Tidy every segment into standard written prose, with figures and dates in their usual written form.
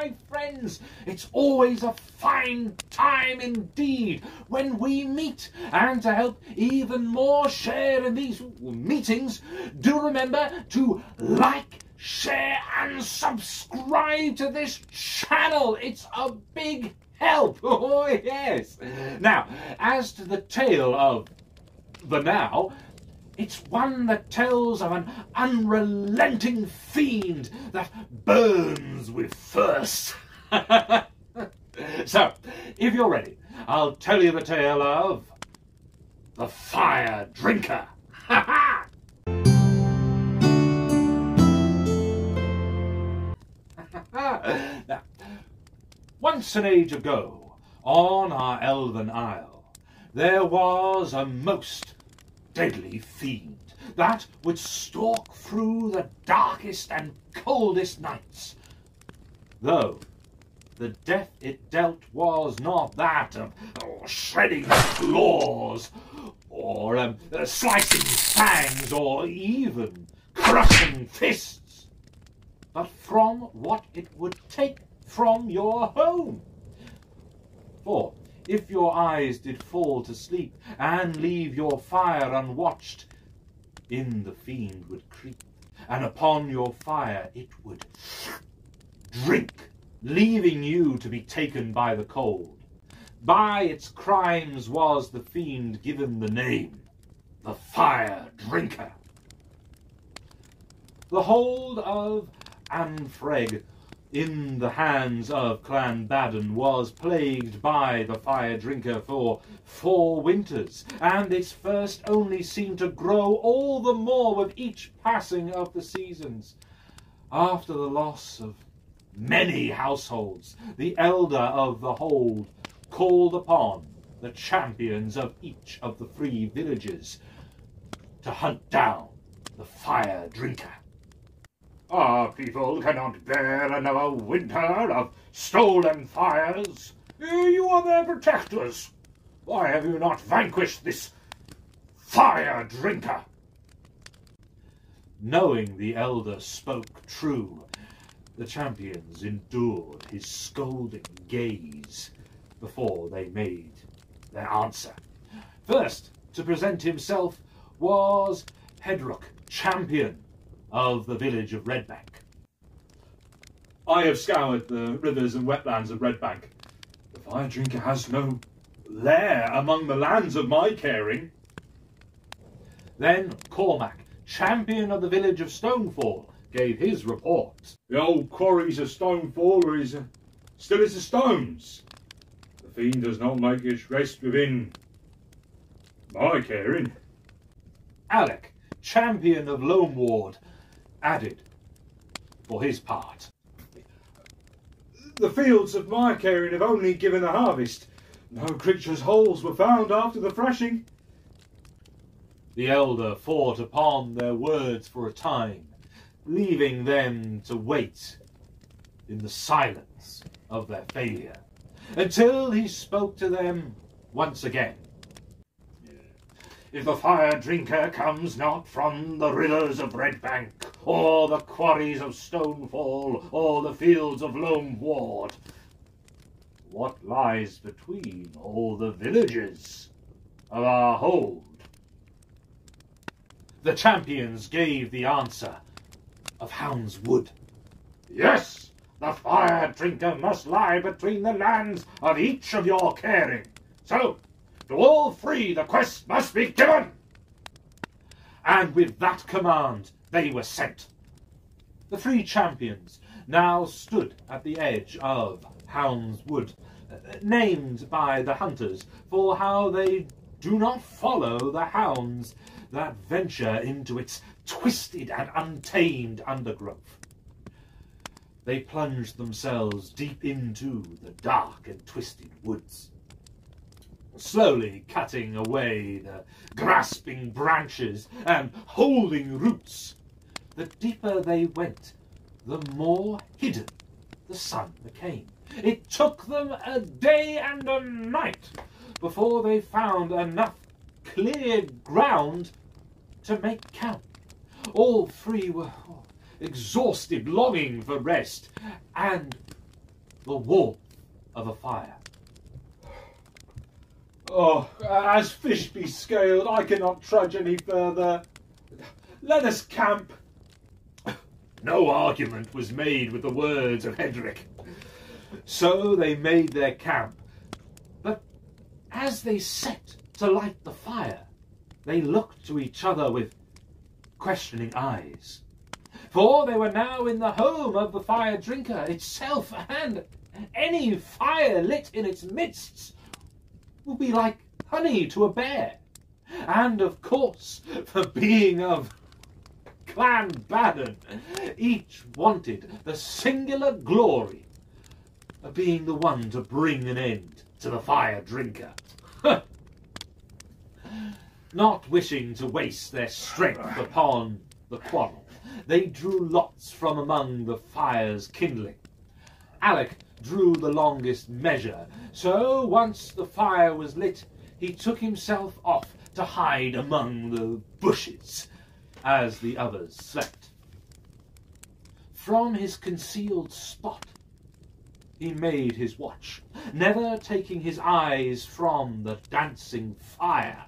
my friends, it's always a fine time indeed when we meet. And to help even more share in these meetings, do remember to like, share and subscribe to this channel. It's a big help. Oh yes. Now, as to the tale of the now, it's one that tells of an unrelenting fiend that burns with thirst. So, if you're ready, I'll tell you the tale of the Fire Drinker. Now, once an age ago, on our Elven Isle, there was a most deadly fiend that would stalk through the darkest and coldest nights. Though the death it dealt was not that of shredding claws, or slicing fangs, or even crushing fists, but from what it would take from your home. For if your eyes did fall to sleep and leave your fire unwatched, in the fiend would creep, and upon your fire it would drink, leaving you to be taken by the cold. By its crimes was the fiend given the name, the Fire Drinker. The hold of Anfreg in the hands of Clan Baden was plagued by the Fire Drinker for 4 winters, and its thirst only seemed to grow all the more with each passing of the seasons. After the loss of many households, the elder of the hold called upon the champions of each of the 3 villages to hunt down the Fire Drinker. Our people cannot bear another winter of stolen fires. You are their protectors. Why have you not vanquished this Fire Drinker? Knowing the elder spoke true, the champions endured his scolding gaze before they made their answer. First to present himself was Hedrock, champion of the village of Redbank. I have scoured the rivers and wetlands of Redbank. The Fire Drinker has no lair among the lands of my caring. Then Cormac, champion of the village of Stonefall, gave his report. The old quarries of Stonefall are still as the stones. The fiend does not make its rest within my caring. Alec, champion of Lone Ward, added for his part. The fields of my caring have only given a harvest. No creature's holes were found after the thrashing. The elder fought upon their words for a time, leaving them to wait in the silence of their failure, until he spoke to them once again. If the Fire Drinker comes not from the rivers of Redbank, or the quarries of Stonefall, or the fields of Lone Ward, what lies between all the villages of our hold? The champions gave the answer of Hound's Wood. Yes, the Fire Drinker must lie between the lands of each of your caring. So, to all 3 the quest must be given. And with that command they were sent. The 3 champions now stood at the edge of Hound's Wood, named by the hunters for how they do not follow the hounds that venture into its twisted and untamed undergrowth. They plunged themselves deep into the dark and twisted woods, slowly cutting away the grasping branches and holding roots. The deeper they went, the more hidden the sun became. It took them a day and a night before they found enough cleared ground to make camp. All 3 were exhausted, longing for rest, and the warmth of a fire. Oh, as fish be scaled, I cannot trudge any further. Let us camp. No argument was made with the words of Hedrick. So they made their camp. But as they set to light the fire, they looked to each other with questioning eyes. For they were now in the home of the fire drinker itself, and any fire lit in its midst would be like honey to a bear. And of course, for being of Clan Bannon, each wanted the singular glory of being the one to bring an end to the fire drinker. Not wishing to waste their strength upon the quarrel, they drew lots from among the fire's kindling. Alec drew the longest measure, so once the fire was lit, he took himself off to hide among the bushes as the others slept. From his concealed spot he made his watch, never taking his eyes from the dancing fire.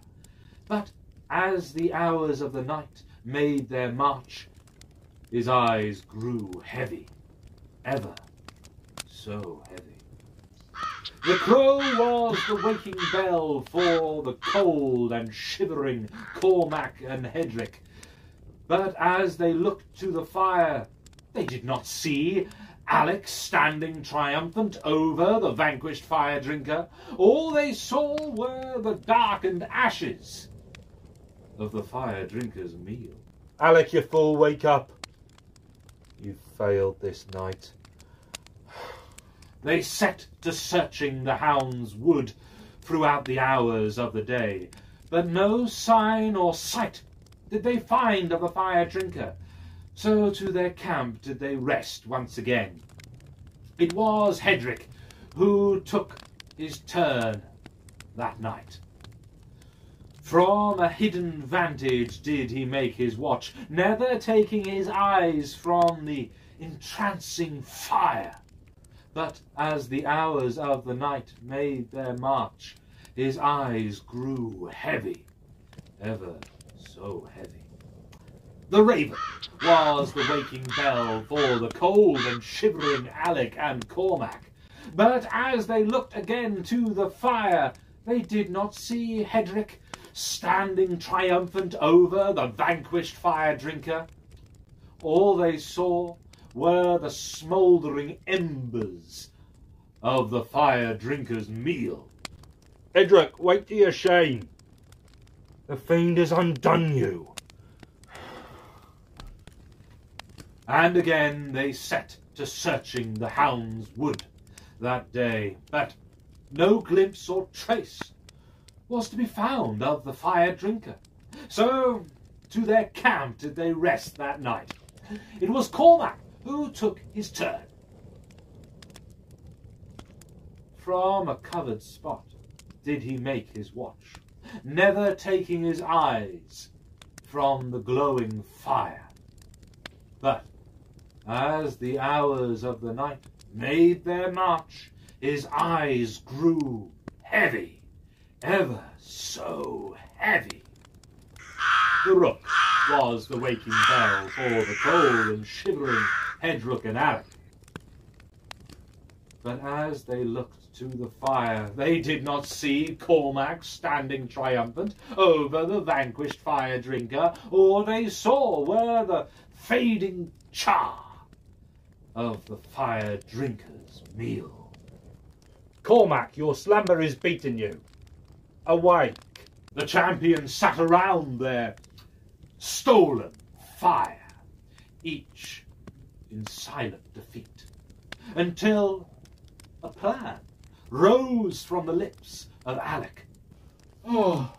But as the hours of the night made their march, his eyes grew heavy, ever so heavy. The crow was the waking bell for the cold and shivering Cormac and Hedrick. But as they looked to the fire, they did not see Alec standing triumphant over the vanquished fire drinker. All they saw were the darkened ashes of the fire drinker's meal. Alec, you fool, wake up. You failed this night. They set to searching the hound's wood throughout the hours of the day, but no sign or sight did they find of the fire drinker. So to their camp did they rest once again. It was Hedrick who took his turn that night. From a hidden vantage did he make his watch, never taking his eyes from the entrancing fire. But as the hours of the night made their march, his eyes grew heavy, ever so heavy. The raven was the waking bell for the cold and shivering Alec and Cormac. But as they looked again to the fire, they did not see Hedrick standing triumphant over the vanquished fire drinker. All they saw were the smouldering embers of the fire drinker's meal. Hedrick, wait to your shame. The fiend has undone you. And again they set to searching the hound's wood that day, but no glimpse or trace was to be found of the fire drinker. So to their camp did they rest that night. It was Cormac who took his turn. From a covered spot did he make his watch, never taking his eyes from the glowing fire. But as the hours of the night made their march, his eyes grew heavy, ever so heavy. The rook was the waking bell for the cold and shivering Hedrick and Alec. But as they looked to the fire, they did not see Cormac standing triumphant over the vanquished fire drinker. All they saw were the fading char of the fire drinker's meal. Cormac, your slumber is beating you. Awake. The champions sat around their stolen fire, each in silent defeat, until a plan rose from the lips of Alec. Oh,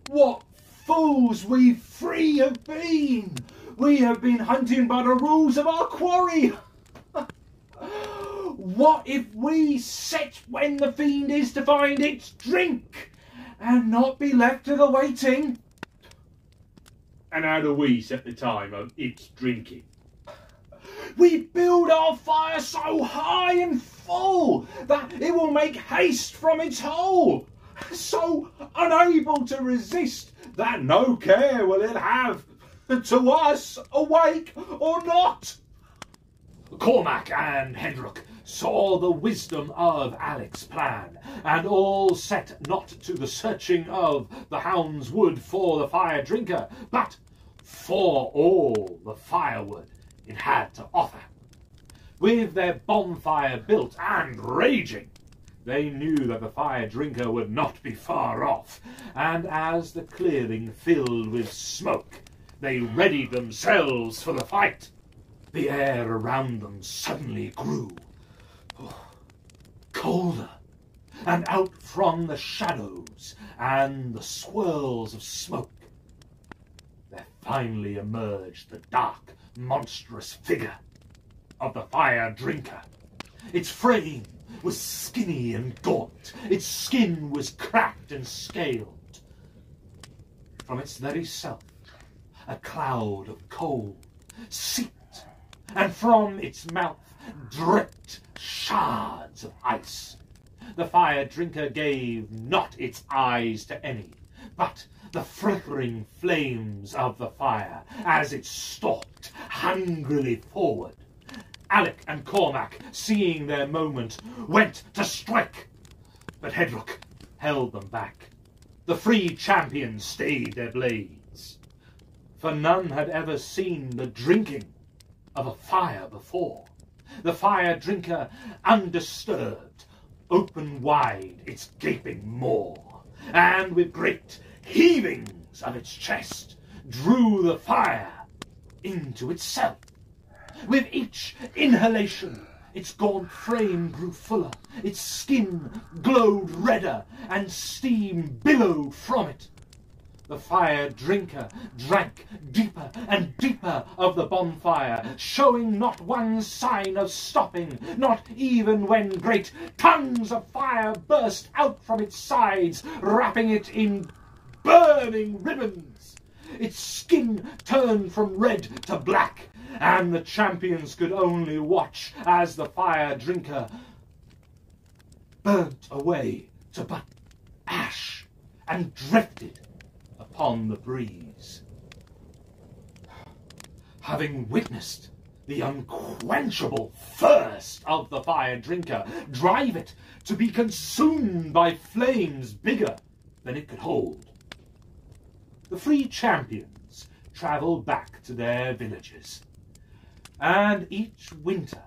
what fools we three have been! We have been hunting by the rules of our quarry! What if we set when the fiend is to find its drink, and not be left to the waiting? And how do we set the time of its drinking? We build our fire so high and full that it will make haste from its hole, so unable to resist that no care will it have to us awake or not. Cormac and Hedrick saw the wisdom of Alec's plan, and all set not to the searching of the hound's wood for the fire drinker, but for all the firewood it had to offer. With their bonfire built and raging, they knew that the fire drinker would not be far off, and as the clearing filled with smoke, they readied themselves for the fight. The air around them suddenly grew colder, and out from the shadows and the swirls of smoke, there finally emerged the dark, monstrous figure of the fire drinker. Its frame was skinny and gaunt, its skin was cracked and scaled. From its very self, a cloud of coal seeped, and from its mouth dripped shards of ice. The fire drinker gave not its eyes to any, but the flickering flames of the fire as it stalked hungrily forward. Alec and Cormac, seeing their moment, went to strike, but Hedrick held them back. The free champions stayed their blades, for none had ever seen the drinking of a fire before. The fire drinker, undisturbed, opened wide its gaping maw, and with great heavings of its chest, drew the fire into itself. With each inhalation, its gaunt frame grew fuller, its skin glowed redder, and steam billowed from it. The fire drinker drank deeper and deeper of the bonfire, showing not one sign of stopping, not even when great tongues of fire burst out from its sides, wrapping it in burning ribbons. Its skin turned from red to black, and the champions could only watch as the fire drinker burnt away to but ash and drifted upon the breeze. Having witnessed the unquenchable thirst of the fire drinker drive it to be consumed by flames bigger than it could hold, the free champions travelled back to their villages, and each winter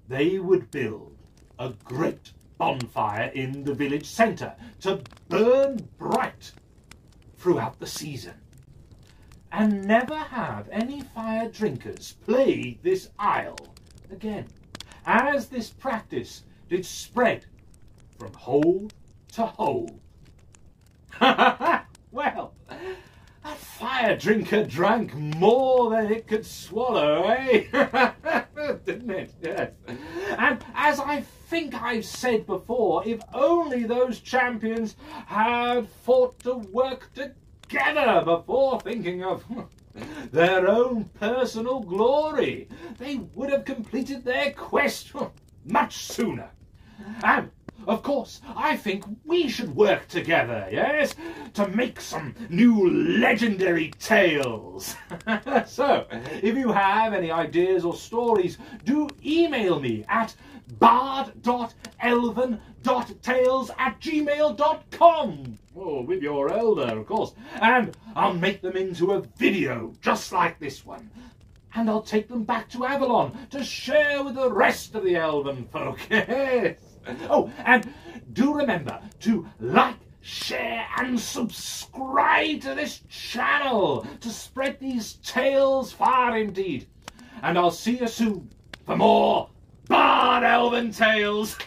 they would build a great bonfire in the village centre to burn bright throughout the season, and never have any fire drinkers plague this isle again, as this practice did spread from hole to hole. Well, that fire drinker drank more than it could swallow, eh? Didn't it? Yes. And as I think I've said before, if only those champions had thought to work together before thinking of their own personal glory, they would have completed their quest much sooner. And of course, I think we should work together, yes, to make some new legendary tales. So, if you have any ideas or stories, do email me at bard.elven.tales@gmail.com. Oh, with your elder, of course. And I'll make them into a video, just like this one. And I'll take them back to Avalon to share with the rest of the elven folk. Yes. Oh, and do remember to like, share and subscribe to this channel to spread these tales far indeed. And I'll see you soon for more Bard Elven Tales.